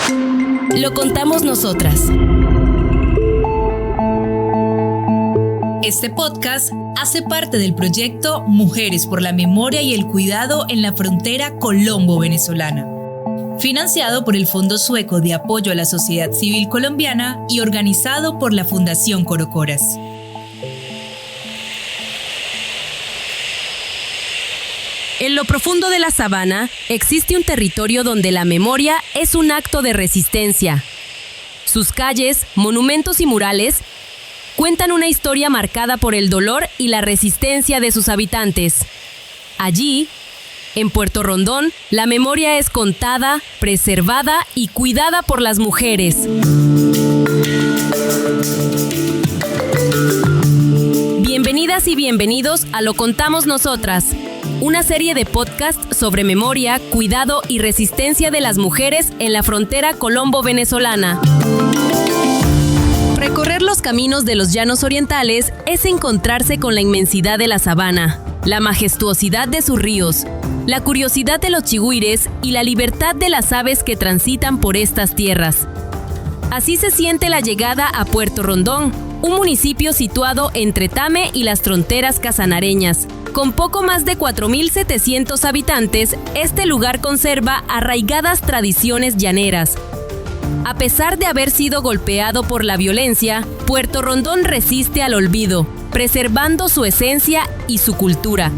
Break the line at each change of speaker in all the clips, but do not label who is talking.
Lo contamos nosotras. Este podcast hace parte del proyecto Mujeres por la Memoria y el Cuidado en la Frontera Colombo-Venezolana, financiado por el Fondo Sueco de Apoyo a la Sociedad Civil Colombiana y organizado por la Fundación Corocoras. En lo profundo de la sabana existe un territorio donde la memoria es un acto de resistencia. Sus calles, monumentos y murales cuentan una historia marcada por el dolor y la resistencia de sus habitantes. Allí, en Puerto Rondón, la memoria es contada, preservada y cuidada por las mujeres. Bienvenidas y bienvenidos a Lo Contamos Nosotras, una serie de podcasts sobre memoria, cuidado y resistencia de las mujeres en la frontera colombo-venezolana. Recorrer los caminos de los llanos orientales es encontrarse con la inmensidad de la sabana, la majestuosidad de sus ríos, la curiosidad de los chigüires y la libertad de las aves que transitan por estas tierras. Así se siente la llegada a Puerto Rondón, un municipio situado entre Tame y las fronteras casanareñas. Con poco más de 4.700 habitantes, este lugar conserva arraigadas tradiciones llaneras. A pesar de haber sido golpeado por la violencia, Puerto Rondón resiste al olvido, preservando su esencia y su cultura.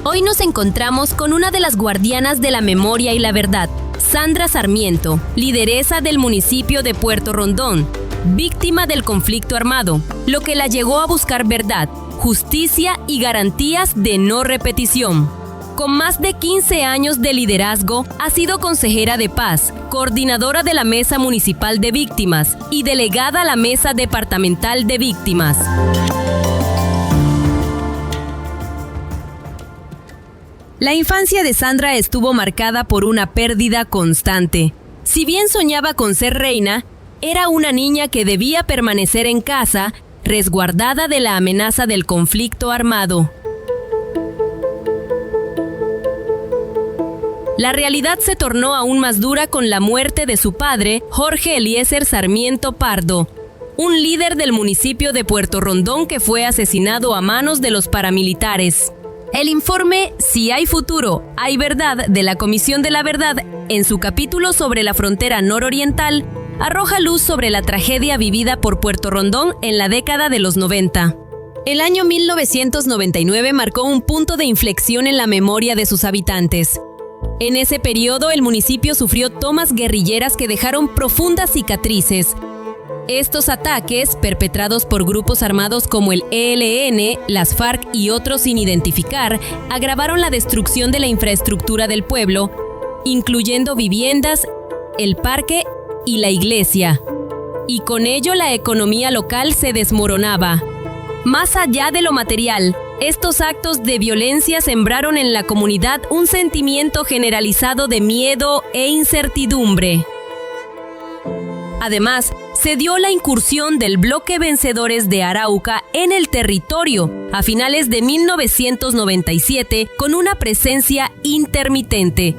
Hoy nos encontramos con una de las guardianas de la memoria y la verdad, Sandra Sarmiento, lideresa del municipio de Puerto Rondón, víctima del conflicto armado, lo que la llevó a buscar verdad, justicia y garantías de no repetición. Con más de 15 años de liderazgo, ha sido consejera de paz, coordinadora de la Mesa Municipal de Víctimas y delegada a la Mesa Departamental de Víctimas. La infancia de Sandra estuvo marcada por una pérdida constante. Si bien soñaba con ser reina, era una niña que debía permanecer en casa, resguardada de la amenaza del conflicto armado. La realidad se tornó aún más dura con la muerte de su padre, Jorge Eliezer Sarmiento Pardo, un líder del municipio de Puerto Rondón que fue asesinado a manos de los paramilitares. El informe Si hay futuro, hay verdad de la Comisión de la Verdad, en su capítulo sobre la frontera nororiental, arroja luz sobre la tragedia vivida por Puerto Rondón en la década de los 90. El año 1999 marcó un punto de inflexión en la memoria de sus habitantes. En ese periodo, el municipio sufrió tomas guerrilleras que dejaron profundas cicatrices. Estos ataques, perpetrados por grupos armados como el ELN, las FARC y otros sin identificar, agravaron la destrucción de la infraestructura del pueblo, incluyendo viviendas, el parque y la iglesia. Y con ello la economía local se desmoronaba. Más allá de lo material, estos actos de violencia sembraron en la comunidad un sentimiento generalizado de miedo e incertidumbre. Además, se dio la incursión del bloque Vencedores de Arauca en el territorio a finales de 1997 con una presencia intermitente.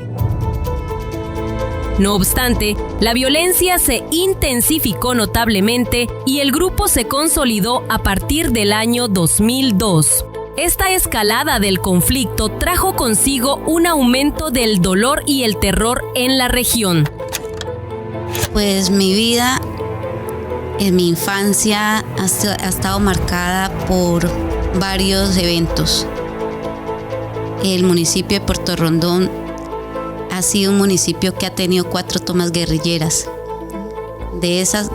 No obstante, la violencia se intensificó notablemente y el grupo se consolidó a partir del año 2002. Esta escalada del conflicto trajo consigo un aumento del dolor y el terror en la región.
Pues mi vida, en mi infancia, ha estado marcada por varios eventos. El municipio de Puerto Rondón ha sido un municipio que ha tenido 4 tomas guerrilleras. De esas,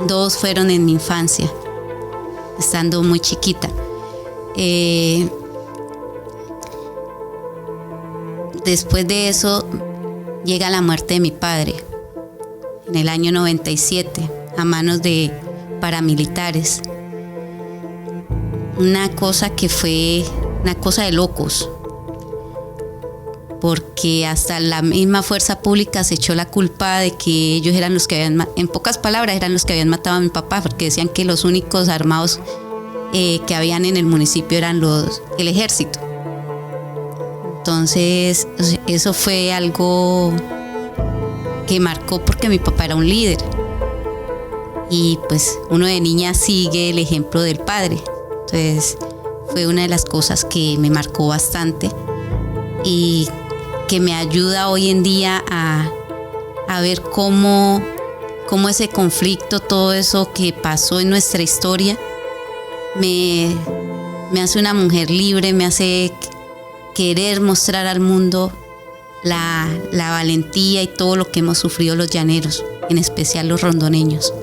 2 fueron en mi infancia, estando muy chiquita. Después de eso, llega la muerte de mi padre, en el año 97, a manos de paramilitares. Una cosa que fue una cosa de locos, porque hasta la misma fuerza pública se echó la culpa de que ellos eran los que habían, en pocas palabras, eran los que habían matado a mi papá, porque decían que los únicos armados que habían en el municipio eran el ejército. Entonces, eso fue algo que marcó porque mi papá era un líder. Y pues uno de niña sigue el ejemplo del padre. Entonces fue una de las cosas que me marcó bastante y que me ayuda hoy en día a ver cómo ese conflicto, todo eso que pasó en nuestra historia, me hace una mujer libre, me hace querer mostrar al mundo la valentía y todo lo que hemos sufrido los llaneros, en especial los rondoneños.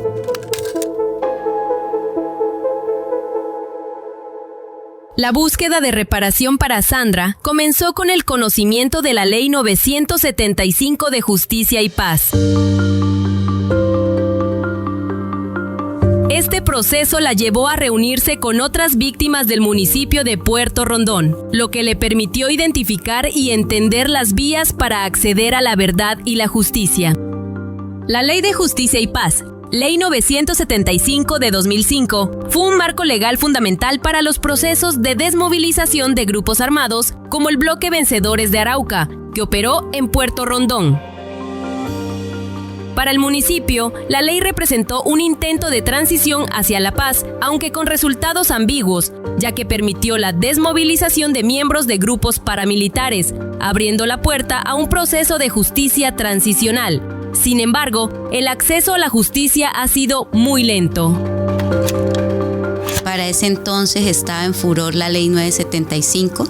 La búsqueda de reparación para Sandra comenzó con el conocimiento de la Ley 975 de Justicia y Paz. Este proceso la llevó a reunirse con otras víctimas del municipio de Puerto Rondón, lo que le permitió identificar y entender las vías para acceder a la verdad y la justicia. La Ley de Justicia y Paz, Ley 975 de 2005, fue un marco legal fundamental para los procesos de desmovilización de grupos armados como el Bloque Vencedores de Arauca, que operó en Puerto Rondón. Para el municipio, la ley representó un intento de transición hacia la paz, aunque con resultados ambiguos, ya que permitió la desmovilización de miembros de grupos paramilitares, abriendo la puerta a un proceso de justicia transicional. Sin embargo, el acceso a la justicia ha sido muy lento.
Para ese entonces estaba en furor la Ley 975,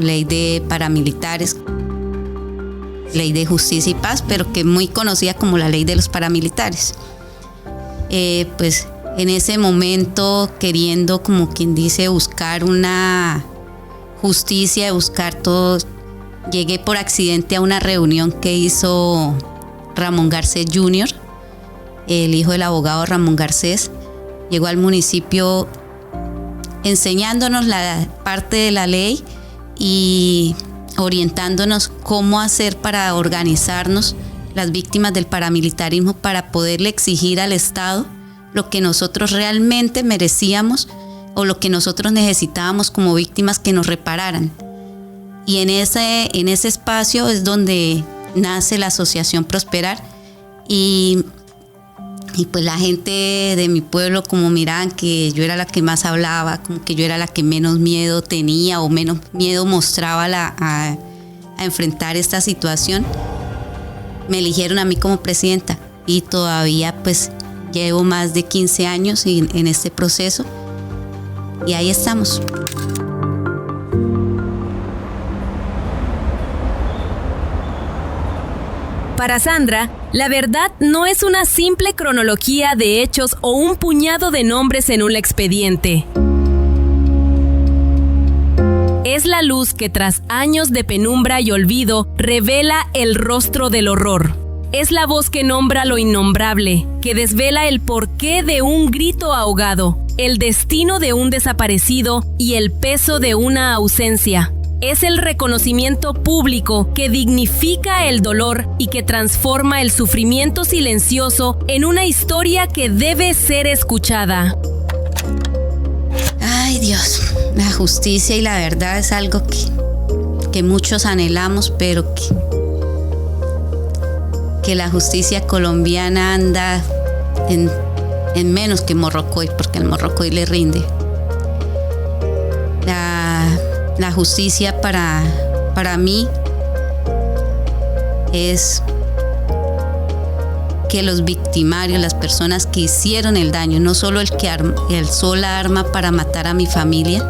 ley de paramilitares, Ley de Justicia y Paz, pero que muy conocida como la Ley de los Paramilitares. Pues en ese momento, queriendo, como quien dice, buscar una justicia, buscar todo, llegué por accidente a una reunión que hizo Ramón Garcés Jr., el hijo del abogado Ramón Garcés. Llegó al municipio enseñándonos la parte de la ley y orientándonos cómo hacer para organizarnos las víctimas del paramilitarismo para poderle exigir al Estado lo que nosotros realmente merecíamos o lo que nosotros necesitábamos como víctimas que nos repararan. Y en ese espacio es donde nace la Asociación Prosperar y pues la gente de mi pueblo como miraban que yo era la que más hablaba, como que yo era la que menos miedo tenía o menos miedo mostraba a enfrentar esta situación, me eligieron a mí como presidenta y todavía pues llevo más de 15 años en este proceso y ahí estamos.
Para Sandra, la verdad no es una simple cronología de hechos o un puñado de nombres en un expediente. Es la luz que tras años de penumbra y olvido revela el rostro del horror. Es la voz que nombra lo innombrable, que desvela el porqué de un grito ahogado, el destino de un desaparecido y el peso de una ausencia. Es el reconocimiento público que dignifica el dolor y que transforma el sufrimiento silencioso en una historia que debe ser escuchada.
Ay Dios, la justicia y la verdad es algo que muchos anhelamos, pero que la justicia colombiana anda en menos que Morrocoy, porque el Morrocoy le rinde. La justicia para mí es que los victimarios, las personas que hicieron el daño, no solo el que alzó la arma para matar a mi familia,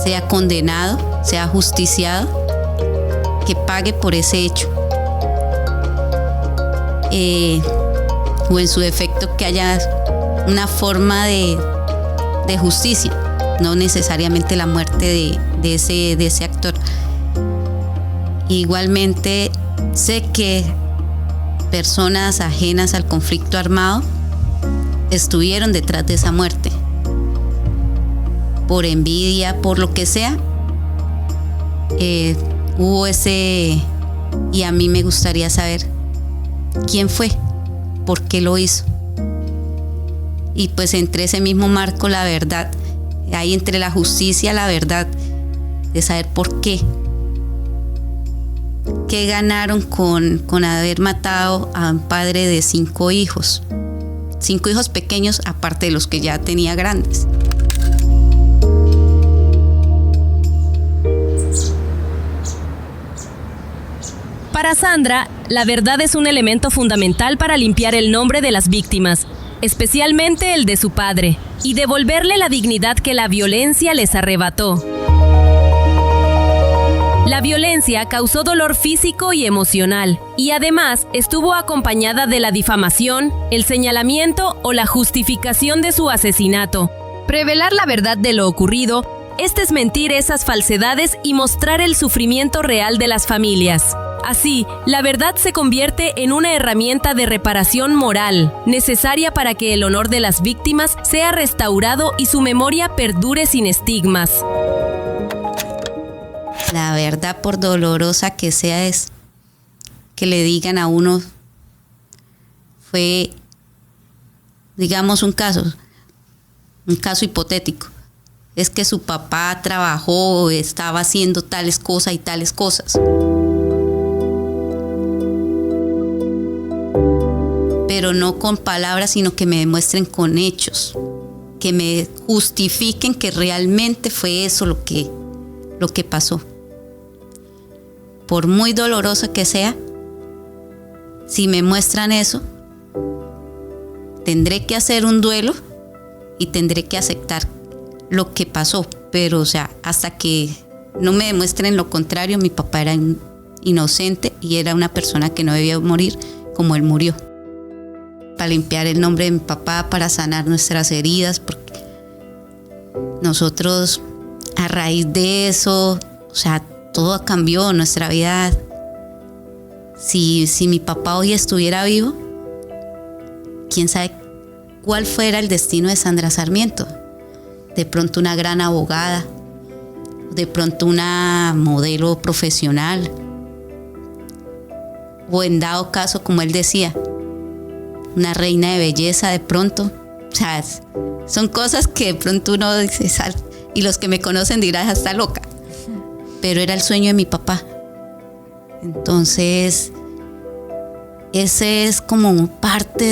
sea condenado, sea justiciado, que pague por ese hecho. O en su defecto que haya una forma de justicia, no necesariamente la muerte de ese actor. Igualmente sé que personas ajenas al conflicto armado estuvieron detrás de esa muerte, por envidia, por lo que sea. Hubo ese, y a mí me gustaría saber quién fue, por qué lo hizo. Y pues entre ese mismo marco la verdad, hay entre la justicia la verdad, de saber por qué ¿Qué ganaron con haber matado a un padre de 5 hijos? 5 hijos pequeños, aparte de los que ya tenía grandes.
Para Sandra, la verdad es un elemento fundamental para limpiar el nombre de las víctimas, especialmente el de su padre, y devolverle la dignidad que la violencia les arrebató. La violencia causó dolor físico y emocional, y además estuvo acompañada de la difamación, el señalamiento o la justificación de su asesinato. Revelar la verdad de lo ocurrido es desmentir esas falsedades y mostrar el sufrimiento real de las familias. Así, la verdad se convierte en una herramienta de reparación moral, necesaria para que el honor de las víctimas sea restaurado y su memoria perdure sin estigmas.
La verdad, por dolorosa que sea, es que le digan a uno, fue, digamos, un caso hipotético. Es que su papá trabajó, estaba haciendo tales cosas y tales cosas. Pero no con palabras, sino que me demuestren con hechos, que me justifiquen que realmente fue eso lo que pasó. Por muy dolorosa que sea, si me muestran eso, tendré que hacer un duelo y tendré que aceptar lo que pasó. Pero, hasta que no me demuestren lo contrario, mi papá era inocente y era una persona que no debía morir como él murió. Para limpiar el nombre de mi papá, para sanar nuestras heridas, porque nosotros, a raíz de eso, todo cambió en nuestra vida. Si mi papá hoy estuviera vivo, quién sabe cuál fuera el destino de Sandra Sarmiento. De pronto una gran abogada, de pronto una modelo profesional, o en dado caso, como él decía, una reina de belleza de pronto. Son cosas que de pronto uno dice, y los que me conocen dirán, está loca. Pero era el sueño de mi papá. Entonces, ese es como parte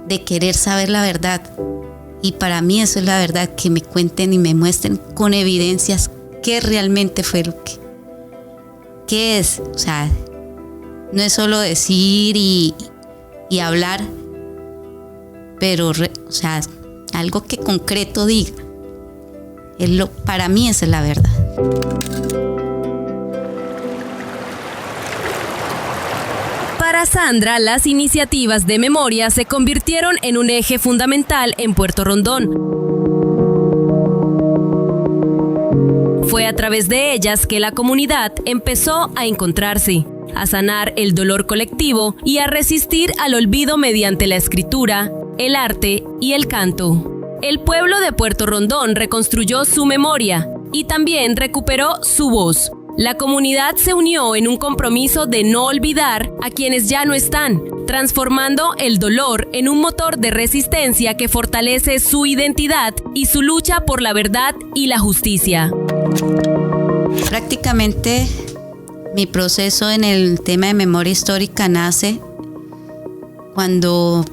de querer saber la verdad. Y para mí eso es la verdad, que me cuenten y me muestren con evidencias qué realmente fue lo qué es. No es solo decir y hablar, pero algo que concreto diga. Para mí esa es la verdad.
Para Sandra, las iniciativas de memoria se convirtieron en un eje fundamental en Puerto Rondón. Fue a través de ellas que la comunidad empezó a encontrarse, a sanar el dolor colectivo y a resistir al olvido mediante la escritura, el arte y el canto. El pueblo de Puerto Rondón reconstruyó su memoria y también recuperó su voz. La comunidad se unió en un compromiso de no olvidar a quienes ya no están, transformando el dolor en un motor de resistencia que fortalece su identidad y su lucha por la verdad y la justicia.
Prácticamente mi proceso en el tema de memoria histórica nace cuando,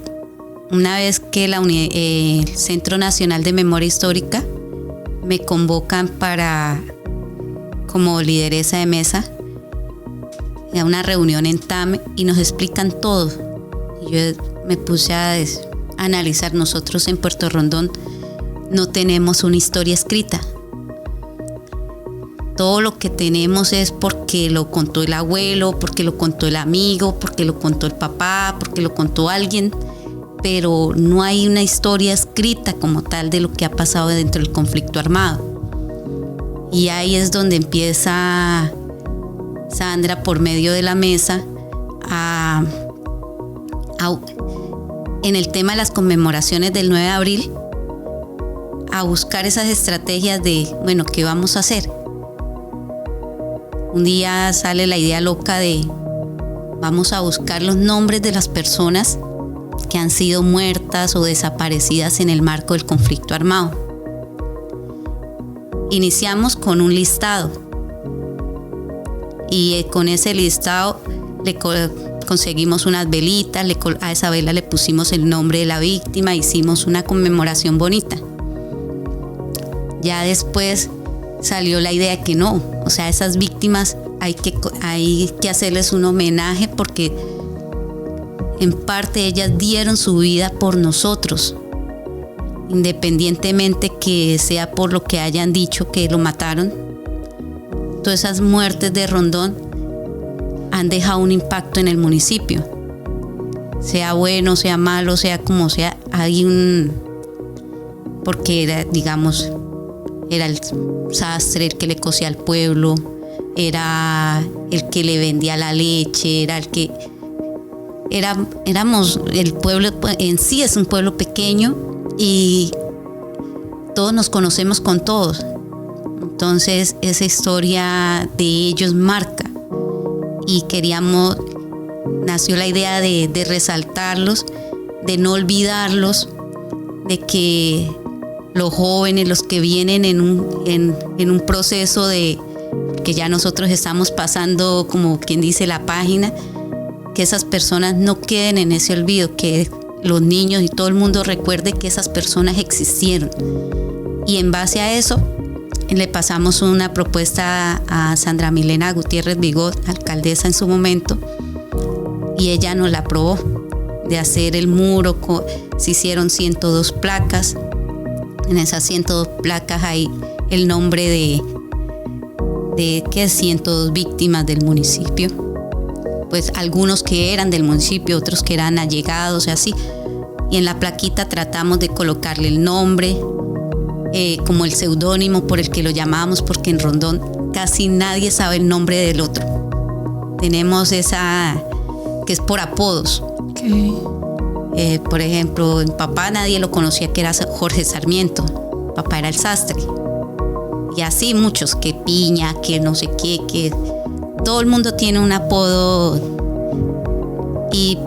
una vez que el Centro Nacional de Memoria Histórica me convocan como lideresa de mesa a una reunión en TAM y nos explican todo. Y yo me puse a analizar. Nosotros en Puerto Rondón no tenemos una historia escrita. Todo lo que tenemos es porque lo contó el abuelo, porque lo contó el amigo, porque lo contó el papá, porque lo contó alguien, pero no hay una historia escrita como tal de lo que ha pasado dentro del conflicto armado. Y ahí es donde empieza Sandra, por medio de la mesa, en el tema de las conmemoraciones del 9 de abril, a buscar esas estrategias de, ¿qué vamos a hacer? Un día sale la idea loca de, vamos a buscar los nombres de las personas que han sido muertas o desaparecidas en el marco del conflicto armado. Iniciamos con un listado y con ese listado conseguimos unas velitas, a esa vela le pusimos el nombre de la víctima, hicimos una conmemoración bonita. Ya después salió la idea de que no, o sea, esas víctimas hay que hacerles un homenaje porque en parte ellas dieron su vida por nosotros, independientemente que sea por lo que hayan dicho que lo mataron. Todas esas muertes de Rondón han dejado un impacto en el municipio, sea bueno, sea malo, sea como sea, porque era, digamos, era el sastre el que le cosía al pueblo, era el que le vendía la leche, éramos el pueblo en sí, es un pueblo pequeño y todos nos conocemos con todos. Entonces esa historia de ellos marca y nació la idea de resaltarlos, de no olvidarlos, de que los jóvenes, los que vienen en un proceso de que ya nosotros estamos pasando, como quien dice, la página, que esas personas no queden en ese olvido, que los niños y todo el mundo recuerde que esas personas existieron. Y en base a eso le pasamos una propuesta a Sandra Milena Gutiérrez Bigot, alcaldesa en su momento, y ella nos la aprobó, de hacer el muro. Se hicieron 102 placas. En esas 102 placas hay el nombre de 102 víctimas del municipio, pues algunos que eran del municipio, otros que eran allegados y así, y en la plaquita tratamos de colocarle el nombre, como el seudónimo por el que lo llamábamos, porque en Rondón casi nadie sabe el nombre del otro. Tenemos esa que es por apodos.
Okay.
Por ejemplo, en papá nadie lo conocía, que era Jorge Sarmiento. Papá era el sastre. Y así muchos, que Piña, que no sé qué, que todo el mundo tiene un apodo. Y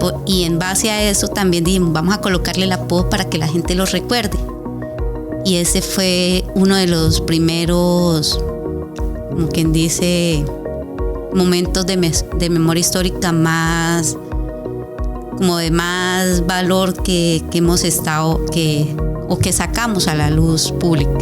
en base a eso también dijimos, vamos a colocarle el apodo para que la gente lo recuerde. Y ese fue uno de los primeros, como quien dice, momentos de memoria histórica más, como de más valor que hemos estado, que sacamos a la luz pública.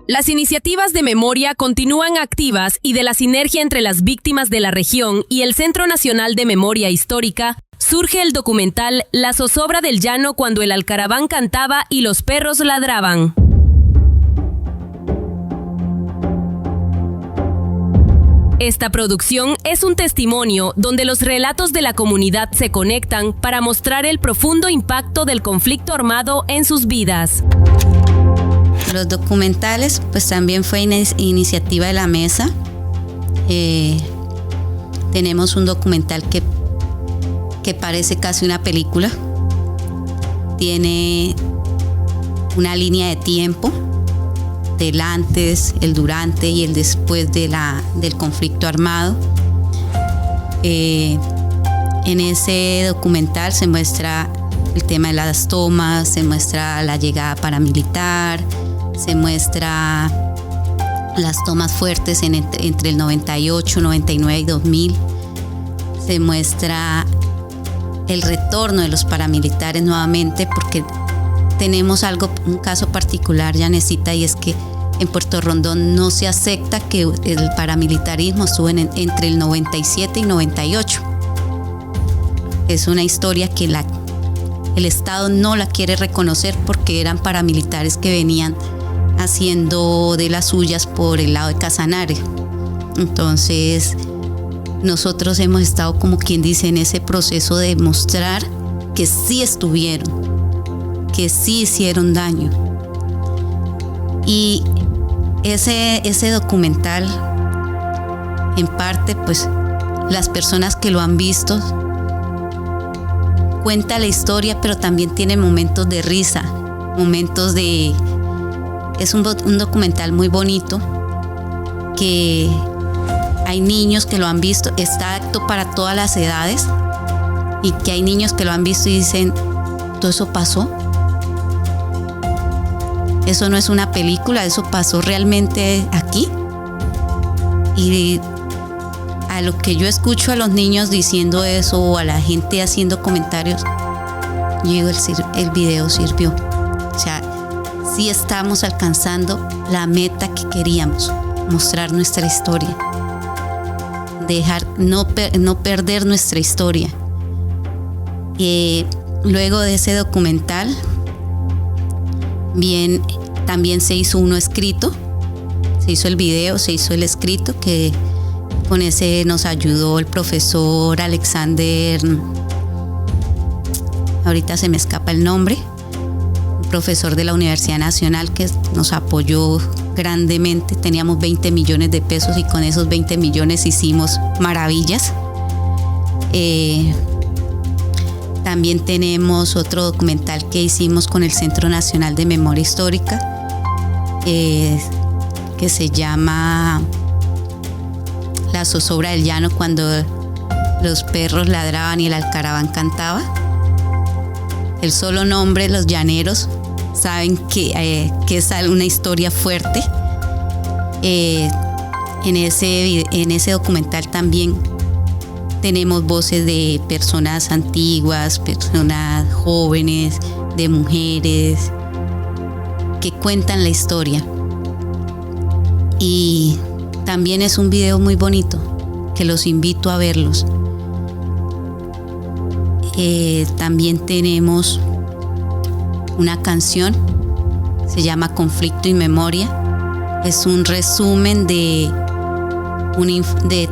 Las iniciativas de memoria continúan activas y de la sinergia entre las víctimas de la región y el Centro Nacional de Memoria Histórica surge el documental La zozobra del llano cuando el alcaraván cantaba y los perros ladraban. Esta producción es un testimonio donde los relatos de la comunidad se conectan para mostrar el profundo impacto del conflicto armado en sus vidas.
Los documentales, pues también fue iniciativa de la mesa. Tenemos un documental que parece casi una película. Tiene una línea de tiempo del antes, el durante y el después del conflicto armado. En ese documental se muestra el tema de las tomas, se muestra la llegada paramilitar, se muestra las tomas fuertes entre el 98, 99 y 2000. Se muestra el retorno de los paramilitares nuevamente, porque tenemos un caso particular, Yanecita, y es que en Puerto Rondón no se acepta que el paramilitarismo estuvo entre el 97 y 98. Es una historia que el Estado no la quiere reconocer porque eran paramilitares que venían haciendo de las suyas por el lado de Casanare. Entonces, nosotros hemos estado, como quien dice, en ese proceso de mostrar que sí estuvieron, que sí hicieron daño. Y ese documental, en parte, pues, las personas que lo han visto, cuenta la historia, pero también tiene momentos de risa, momentos de... Es un documental muy bonito, que hay niños que lo han visto, está apto para todas las edades, y que hay niños que lo han visto y dicen, ¿todo eso pasó? Eso no es una película, eso pasó realmente aquí. Y a lo que yo escucho a los niños diciendo eso o a la gente haciendo comentarios, yo digo, el video sirvió. O sea, sí estamos alcanzando la meta que queríamos, mostrar nuestra historia, no perder nuestra historia. Luego de ese documental, también se hizo uno escrito, se hizo el video, se hizo el escrito, que con ese nos ayudó el profesor Alexander, ahorita se me escapa el nombre, un profesor de la Universidad Nacional que nos apoyó grandemente. Teníamos 20 millones de pesos y con esos 20 millones hicimos maravillas. También tenemos otro documental que hicimos con el Centro Nacional de Memoria Histórica, que se llama La zozobra del llano, cuando los perros ladraban y el alcaraván cantaba. El solo nombre, los llaneros, saben que es una historia fuerte. En ese documental también tenemos voces de personas antiguas, personas jóvenes, de mujeres, que cuentan la historia. Y también es un video muy bonito, que los invito a verlos. También tenemos una canción, se llama Conflicto y Memoria. Es un resumen de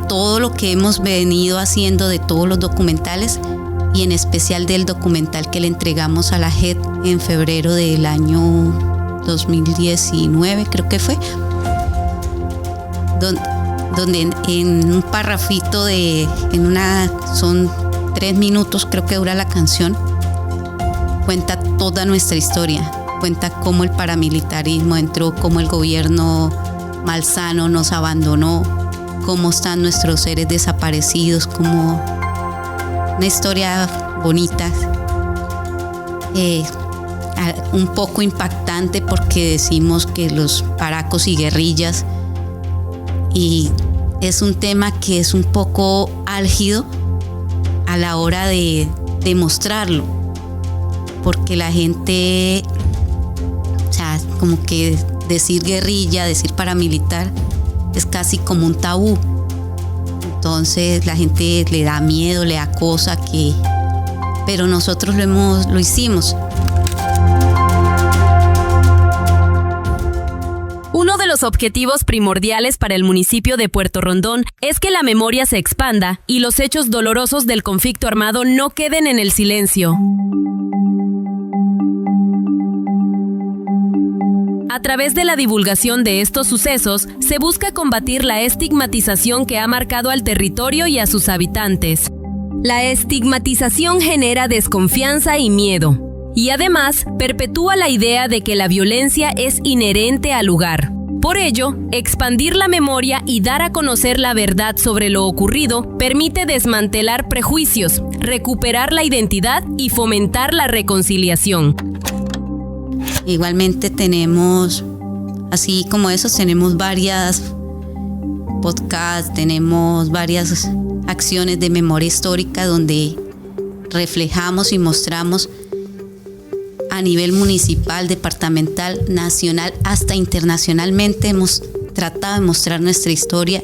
todo lo que hemos venido haciendo, de todos los documentales, y en especial del documental que le entregamos a la JEP en febrero del año 2019, creo que fue, donde en un parrafito son 3 minutos, creo que dura la canción, cuenta toda nuestra historia, cuenta cómo el paramilitarismo entró, cómo el gobierno malsano nos abandonó, cómo están nuestros seres desaparecidos, como una historia bonita, un poco impactante porque decimos que los paracos y guerrillas, y es un tema que es un poco álgido a la hora de mostrarlo, porque la gente, o sea, como que decir guerrilla, decir paramilitar, es casi como un tabú. Entonces la gente le da miedo, le da cosa, pero nosotros lo hicimos.
Uno de los objetivos primordiales para el municipio de Puerto Rondón es que la memoria se expanda y los hechos dolorosos del conflicto armado no queden en el silencio. A través de la divulgación de estos sucesos, se busca combatir la estigmatización que ha marcado al territorio y a sus habitantes. La estigmatización genera desconfianza y miedo, y además perpetúa la idea de que la violencia es inherente al lugar. Por ello, expandir la memoria y dar a conocer la verdad sobre lo ocurrido permite desmantelar prejuicios, recuperar la identidad y fomentar la reconciliación.
Igualmente tenemos, así como esos, tenemos varias podcasts, tenemos varias acciones de memoria histórica donde reflejamos y mostramos a nivel municipal, departamental, nacional, hasta internacionalmente. Hemos tratado de mostrar nuestra historia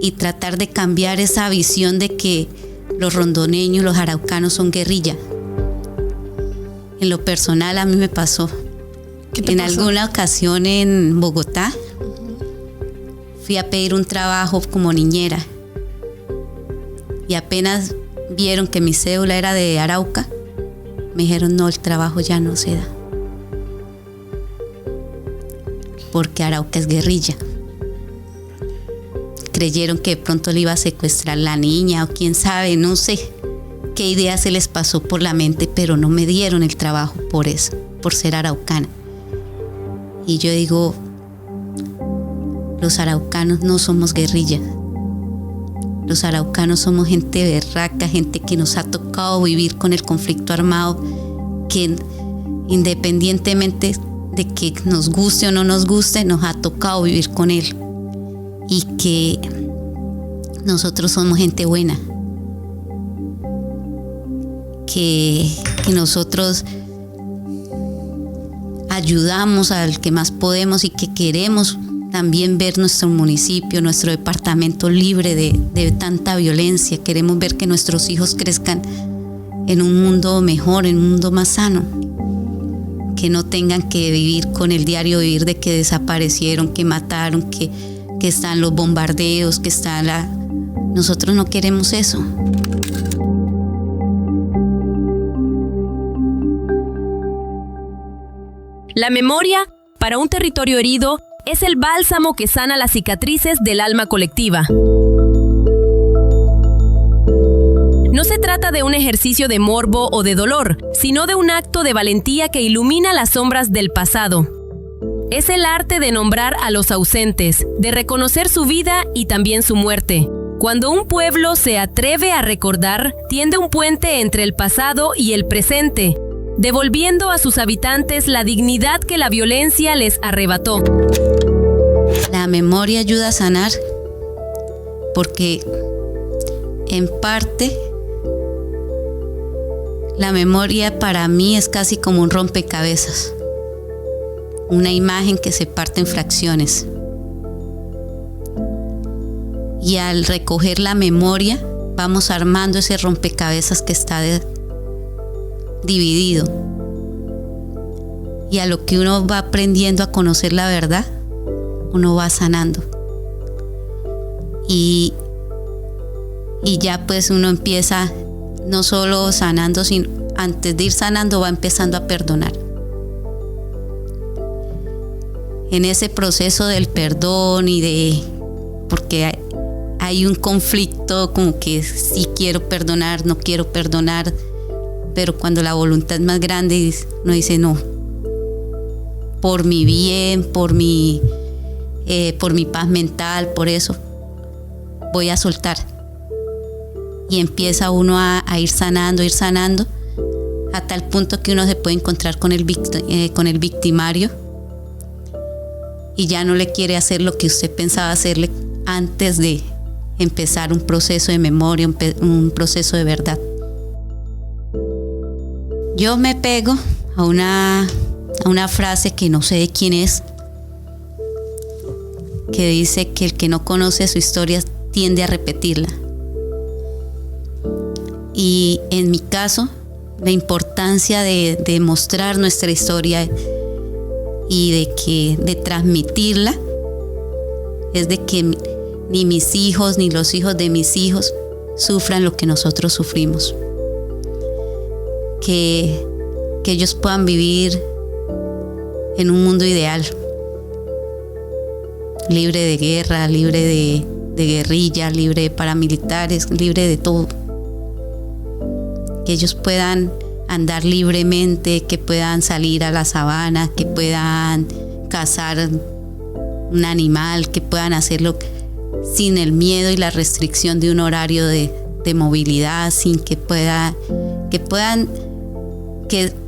y tratar de cambiar esa visión de que los rondoneños, los araucanos son guerrilla. En lo personal a mí me pasó. En alguna ocasión en Bogotá fui a pedir un trabajo como niñera y apenas vieron que mi cédula era de Arauca, me dijeron: no, el trabajo ya no se da porque Arauca es guerrilla. Creyeron que de pronto le iba a secuestrar la niña o quién sabe, no sé qué idea se les pasó por la mente, pero no me dieron el trabajo por eso, por ser araucana. Y yo digo, los araucanos no somos guerrillas. Los araucanos somos gente berraca, gente que nos ha tocado vivir con el conflicto armado, que independientemente de que nos guste o no nos guste, nos ha tocado vivir con él. Y que nosotros somos gente buena. Que nosotros ayudamos al que más podemos y que queremos también ver nuestro municipio, nuestro departamento libre de tanta violencia. Queremos ver que nuestros hijos crezcan en un mundo mejor, en un mundo más sano. Que no tengan que vivir con el diario vivir de que desaparecieron, que mataron, que están los bombardeos, que está la... Nosotros no queremos eso.
La memoria, para un territorio herido, es el bálsamo que sana las cicatrices del alma colectiva. No se trata de un ejercicio de morbo o de dolor, sino de un acto de valentía que ilumina las sombras del pasado. Es el arte de nombrar a los ausentes, de reconocer su vida y también su muerte. Cuando un pueblo se atreve a recordar, tiende un puente entre el pasado y el presente, devolviendo a sus habitantes la dignidad que la violencia les arrebató.
La memoria ayuda a sanar porque, en parte, la memoria para mí es casi como un rompecabezas, una imagen que se parte en fracciones. Y al recoger la memoria, vamos armando ese rompecabezas que está dividido. Y a lo que uno va aprendiendo a conocer la verdad, uno va sanando. Y ya pues uno empieza no solo sanando, sino antes de ir sanando va empezando a perdonar. En ese proceso del perdón porque hay un conflicto como que sí quiero perdonar, no quiero perdonar, pero cuando la voluntad es más grande uno dice no, por mi bien, por mi paz mental, por eso voy a soltar. Y empieza uno a ir sanando, a tal punto que uno se puede encontrar con el victimario y ya no le quiere hacer lo que usted pensaba hacerle antes de empezar un proceso de memoria, un proceso de verdad. Yo me pego a una frase que no sé de quién es, que dice que el que no conoce su historia tiende a repetirla. Y en mi caso, la importancia de mostrar nuestra historia y de transmitirla es de que ni mis hijos ni los hijos de mis hijos sufran lo que nosotros sufrimos. Que ellos puedan vivir en un mundo ideal, libre de guerra, libre de guerrilla, libre de paramilitares, libre de todo. Que ellos puedan andar libremente, que puedan salir a la sabana, que puedan cazar un animal, que puedan hacerlo sin el miedo y la restricción de un horario de movilidad, sin que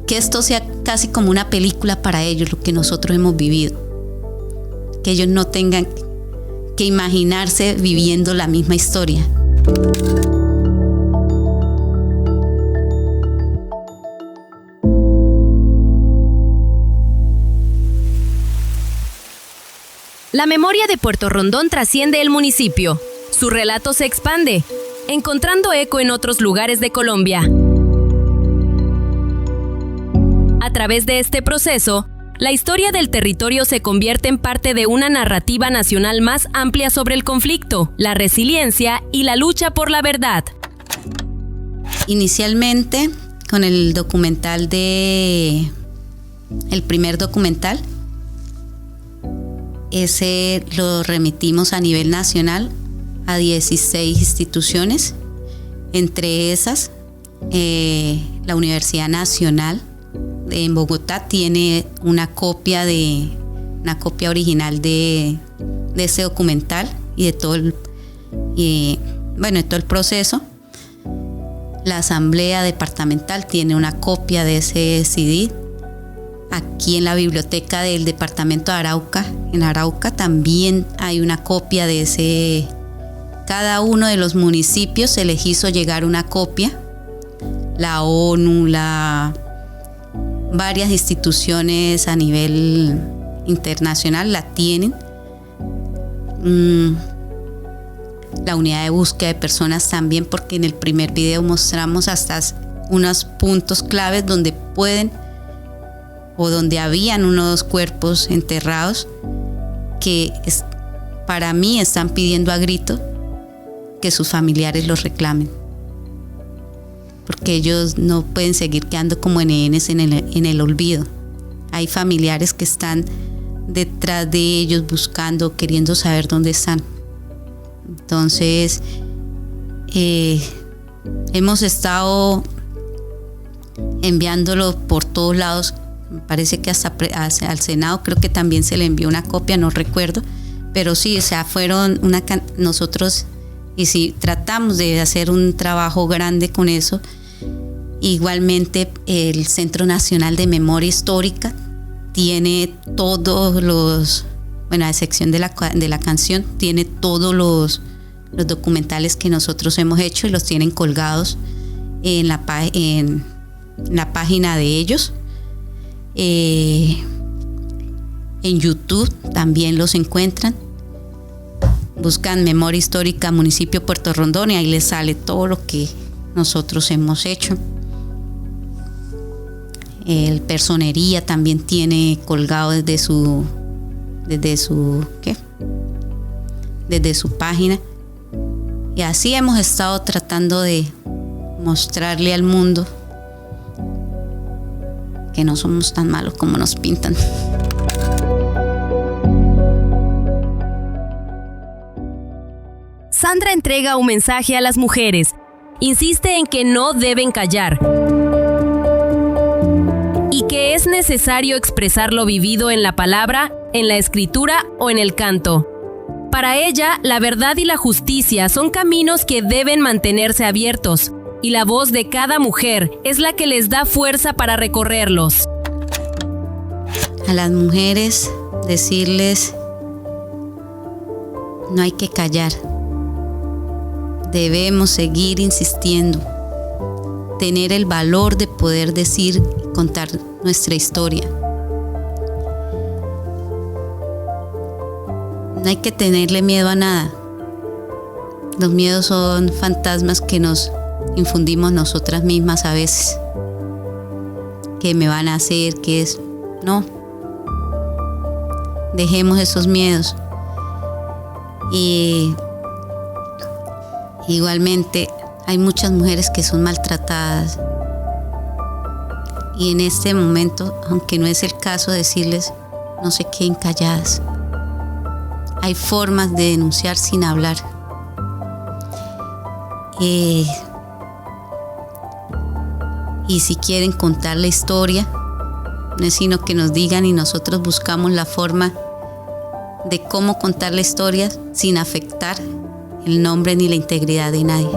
esto sea casi como una película para ellos, lo que nosotros hemos vivido. Que ellos no tengan que imaginarse viviendo la misma historia.
La memoria de Puerto Rondón trasciende el municipio. Su relato se expande, encontrando eco en otros lugares de Colombia. A través de este proceso, la historia del territorio se convierte en parte de una narrativa nacional más amplia sobre el conflicto, la resiliencia y la lucha por la verdad.
Inicialmente, con el primer documental, ese lo remitimos a nivel nacional a 16 instituciones, entre esas la Universidad Nacional en Bogotá tiene una copia original de ese documental y de todo el proceso. La Asamblea Departamental tiene una copia de ese CD. Aquí en la biblioteca del departamento de Arauca, en Arauca también hay una copia de ese. Cada uno de los municipios se les hizo llegar una copia. La ONU, varias instituciones a nivel internacional la tienen. La unidad de búsqueda de personas también, porque en el primer video mostramos hasta unos puntos claves donde pueden o donde habían unos cuerpos enterrados que para mí están pidiendo a grito que sus familiares los reclamen, porque ellos no pueden seguir quedando como NNs en el olvido. Hay familiares que están detrás de ellos buscando, queriendo saber dónde están. Entonces hemos estado enviándolo por todos lados. Me parece que hasta al Senado creo que también se le envió una copia, no recuerdo, pero sí, o sea, fueron nosotros, y sí, tratamos de hacer un trabajo grande con eso. Igualmente el Centro Nacional de Memoria Histórica tiene todos los, bueno, a excepción de la canción, tiene todos los documentales que nosotros hemos hecho y los tienen colgados en la página de ellos. En YouTube también los encuentran. Buscan Memoria Histórica Municipio Puerto Rondón y ahí les sale todo lo que nosotros hemos hecho. El Personería también tiene colgado desde su página. Y así hemos estado tratando de mostrarle al mundo que no somos tan malos como nos pintan.
Sandra entrega un mensaje a las mujeres. Insiste en que no deben callar y que es necesario expresar lo vivido en la palabra, en la escritura o en el canto. Para ella, la verdad y la justicia son caminos que deben mantenerse abiertos, y la voz de cada mujer es la que les da fuerza para recorrerlos.
A las mujeres decirles, no hay que callar. Debemos seguir insistiendo, tener el valor de poder decir y contar nuestra historia. No hay que tenerle miedo a nada. Los miedos son fantasmas que nos infundimos nosotras mismas a veces. ¿Qué me van a hacer? ¿Qué es? No. Dejemos esos miedos. Y igualmente hay muchas mujeres que son maltratadas. Y en este momento, aunque no es el caso, decirles, no se queden calladas. Hay formas de denunciar sin hablar. Y si quieren contar la historia, no es sino que nos digan y nosotros buscamos la forma de cómo contar la historia sin afectar el nombre ni la integridad de nadie.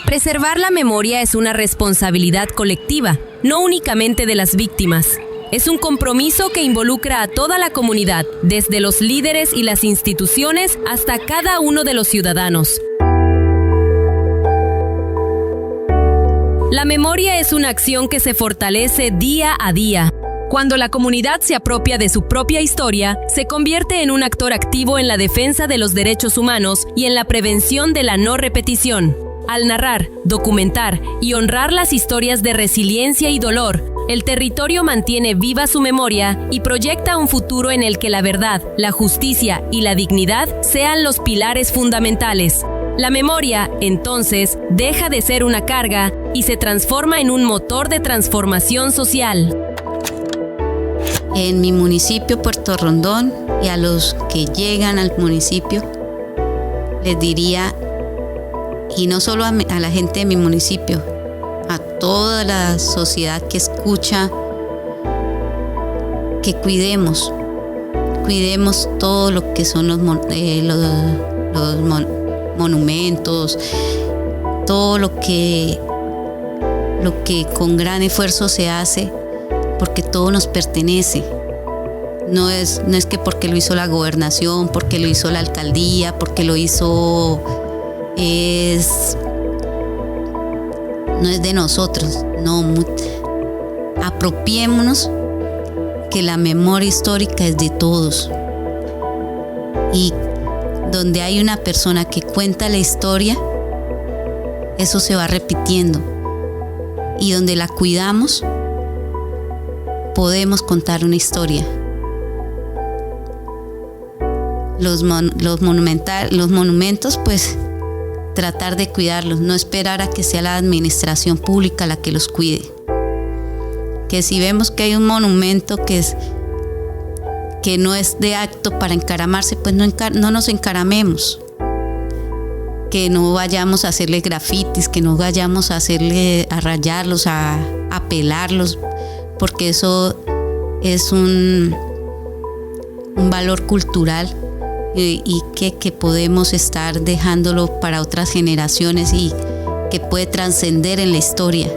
Preservar la memoria es una responsabilidad colectiva, no únicamente de las víctimas. Es un compromiso que involucra a toda la comunidad, desde los líderes y las instituciones hasta cada uno de los ciudadanos. La memoria es una acción que se fortalece día a día. Cuando la comunidad se apropia de su propia historia, se convierte en un actor activo en la defensa de los derechos humanos y en la prevención de la no repetición. Al narrar, documentar y honrar las historias de resiliencia y dolor, el territorio mantiene viva su memoria y proyecta un futuro en el que la verdad, la justicia y la dignidad sean los pilares fundamentales. La memoria, entonces, deja de ser una carga y se transforma en un motor de transformación social.
En mi municipio, Puerto Rondón, y a los que llegan al municipio, les diría, y no solo a la gente de mi municipio, a toda la sociedad que escucha, que cuidemos todo lo que son los monumentos, todo lo que con gran esfuerzo se hace, porque todo nos pertenece. No es que porque lo hizo la gobernación, porque lo hizo la alcaldía, porque lo hizo... no es de nosotros, no. Apropiémonos que la memoria histórica es de todos. Y donde hay una persona que cuenta la historia, eso se va repitiendo. Y donde la cuidamos, podemos contar una historia. Los monumentos, pues tratar de cuidarlos, no esperar a que sea la administración pública la que los cuide. Que si vemos que hay un monumento que no es de acto para encaramarse, pues no nos encaramemos. Que no vayamos a hacerle grafitis, que no vayamos a rayarlos, a pelarlos, porque eso es un valor cultural y que podemos estar dejándolo para otras generaciones y que puede trascender en la historia.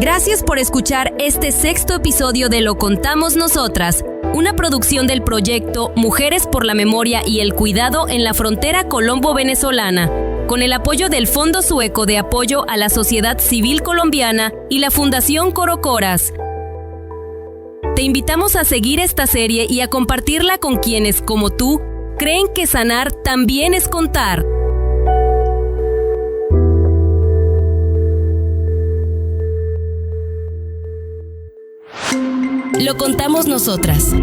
Gracias por escuchar este 6º episodio de Lo Contamos Nosotras, una producción del proyecto Mujeres por la Memoria y el Cuidado en la Frontera Colombo-Venezolana, con el apoyo del Fondo Sueco de Apoyo a la Sociedad Civil Colombiana y la Fundación Corocoras. Te invitamos a seguir esta serie y a compartirla con quienes, como tú, creen que sanar también es contar. Lo contamos nosotras.